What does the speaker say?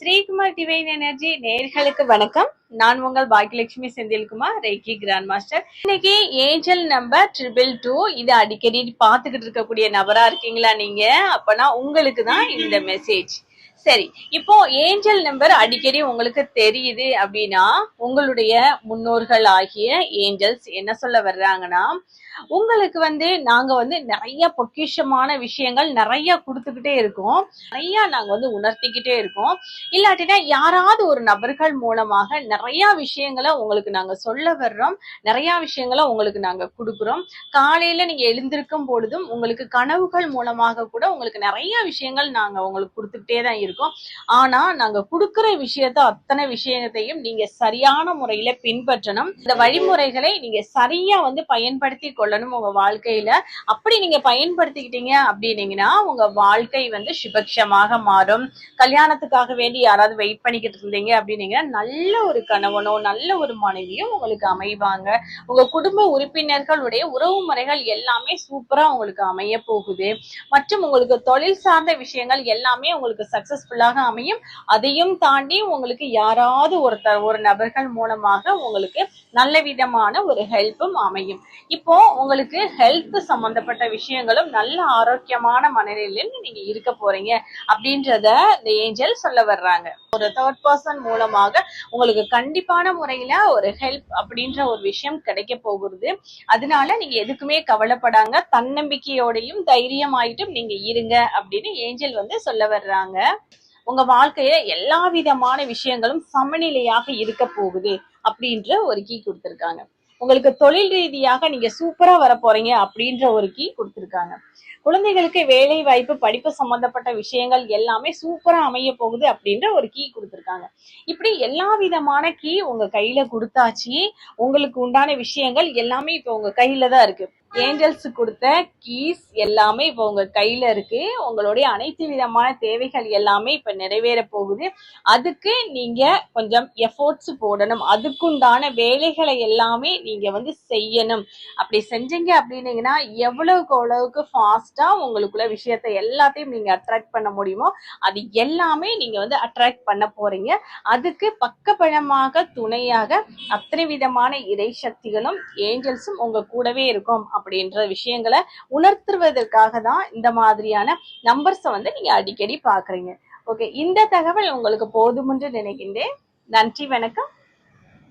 Sreekumar divine energy நேர்களுக்கு வணக்கம். நான் உங்கள் Bhagyalakshmi Senthilkumar, reiki grand master. இன்னைக்கு ஏஞ்சல் நம்பர் 222. இது அடிக்கடி பாத்துக்கிட்டு இருக்கக்கூடிய நபரா இருக்கீங்களா நீங்க? அப்பனா உங்களுக்கு தான் இந்த மெசேஜ். சரி, இப்போ ஏஞ்சல் நம்பர் அடிக்கடி உங்களுக்கு தெரியுது அப்படின்னா உங்களுடைய முன்னோர்கள் ஆகிய ஏஞ்சல்ஸ் என்ன சொல்ல வர்றாங்கன்னா, உங்களுக்கு நாங்க நிறைய பொக்கிஷமான விஷயங்கள் நிறைய கொடுத்துக்கிட்டே இருக்கோம், நிறைய நாங்க உணர்த்திக்கிட்டே இருக்கோம். இல்லாட்டினா யாராவது ஒரு நபர்கள் மூலமாக நிறைய விஷயங்களை உங்களுக்கு நாங்க சொல்ல வர்றோம், நிறைய விஷயங்களை உங்களுக்கு நாங்க கொடுக்குறோம். காலையில நீங்க எழுந்திருக்கும் பொழுதும் உங்களுக்கு கனவுகள் மூலமாக கூட உங்களுக்கு நிறைய விஷயங்கள் நாங்க உங்களுக்கு கொடுத்துக்கிட்டே தான் இருக்கோம். ஆனா நாங்க கொடுக்கிற விஷயத்த அத்தனை விஷயத்தையும் நீங்க சரியான முறையில பின்பற்றணும். இந்த வழிமுறைகளை நீங்க சரியா பயன்படுத்தி கொள்ளணும் உங்க வாழ்க்கையில. அப்படி நீங்க பயன்படுத்திக்கிட்டீங்க அப்படின்னீங்கன்னா உங்க வாழ்க்கை சுபக்ஷமாக மாறும். கல்யாணத்துக்காக வேண்டி யாராவது வெயிட் பண்ணிக்கிட்டு இருந்தீங்க அப்படின்னீங்கன்னா நல்ல ஒரு கணவனோ நல்ல ஒரு மனைவியும் உங்களுக்கு அமைவாங்க. உங்க குடும்ப உறுப்பினர்களுடைய உறவு முறைகள் எல்லாமே சூப்பரா உங்களுக்கு அமைய போகுது. மற்றும் உங்களுக்கு தொழில் சார்ந்த விஷயங்கள் எல்லாமே உங்களுக்கு சக்சஸ்ஃபுல்லாக அமையும். அதையும் தாண்டி உங்களுக்கு யாராவது ஒரு நபர்கள் மூலமாக உங்களுக்கு நல்ல விதமான ஒரு ஹெல்ப்பும் அமையும். இப்போ உங்களுக்கு ஹெல்த் சம்பந்தப்பட்ட விஷயங்களும் நல்ல ஆரோக்கியமான மனநிலையில் நீங்க இருக்க போறீங்க அப்படின்றத இந்த ஏஞ்சல் சொல்ல வர்றாங்க. ஒரு தேர்ட் பர்சன் மூலமாக உங்களுக்கு கண்டிப்பான முறையில ஒரு ஹெல்ப் அப்படின்ற ஒரு விஷயம் கிடைக்க போகுது. அதனால நீங்க எதுக்குமே கவலைப்படாங்க, தன்னம்பிக்கையோடையும் தைரியமாயிட்டும் நீங்க இருங்க அப்படின்னு ஏஞ்சல் சொல்ல வர்றாங்க. உங்க வாழ்க்கையில எல்லா விதமான விஷயங்களும் சமநிலையாக இருக்க போகுது அப்படின்ற ஒரு கீ கொடுத்திருக்காங்க. உங்களுக்கு தொழில் ரீதியாக நீங்க சூப்பரா வர போறீங்க அப்படின்ற ஒரு கீ கொடுத்திருக்காங்க. குழந்தைகளுக்கு வேலை வாய்ப்பு படிப்பு சம்பந்தப்பட்ட விஷயங்கள் எல்லாமே சூப்பரா அமைய போகுது அப்படின்ற ஒரு கீ கொடுத்திருக்காங்க. இப்படி எல்லா விதமான கீ உங்க கையில கொடுத்தாச்சு. உங்களுக்கு உண்டான விஷயங்கள் எல்லாமே இப்ப உங்க கையில தான் இருக்கு. ஏஞ்சல்ஸ் கொடுத்த கீஸ் எல்லாமே இப்ப உங்க கையில இருக்கு. உங்களுடைய அனைத்து விதமான தேவைகள் எல்லாமே இப்ப நிறைவேற போகுது. அதுக்கு நீங்க கொஞ்சம் எஃபோர்ட்ஸ் போடணும். அதுக்குண்டான வேலைகளை எல்லாமே நீங்க செய்யணும். அப்படி செஞ்சீங்க அப்படின்னீங்கன்னா எவ்வளவுக்கு ஃபாஸ்டா உங்களுக்குள்ள விஷயத்த எல்லாத்தையும் நீங்க அட்ராக்ட் பண்ண முடியுமோ அது எல்லாமே நீங்க அட்ராக்ட் பண்ண போறீங்க. அதுக்கு பக்கபலமாக துணையாக அத்தனை விதமான இறை சக்திகளும் ஏஞ்சல்ஸும் உங்க கூடவே இருக்கும் அப்படின்ற விஷயங்களை உணர்த்துவதற்காக தான் இந்த மாதிரியான நம்பர்ஸை நீங்க அடிக்கடி பாக்குறீங்க. ஓகே, இந்த தகவல் உங்களுக்கு போதும் என்று நினைக்கின்றேன். நன்றி, வணக்கம்.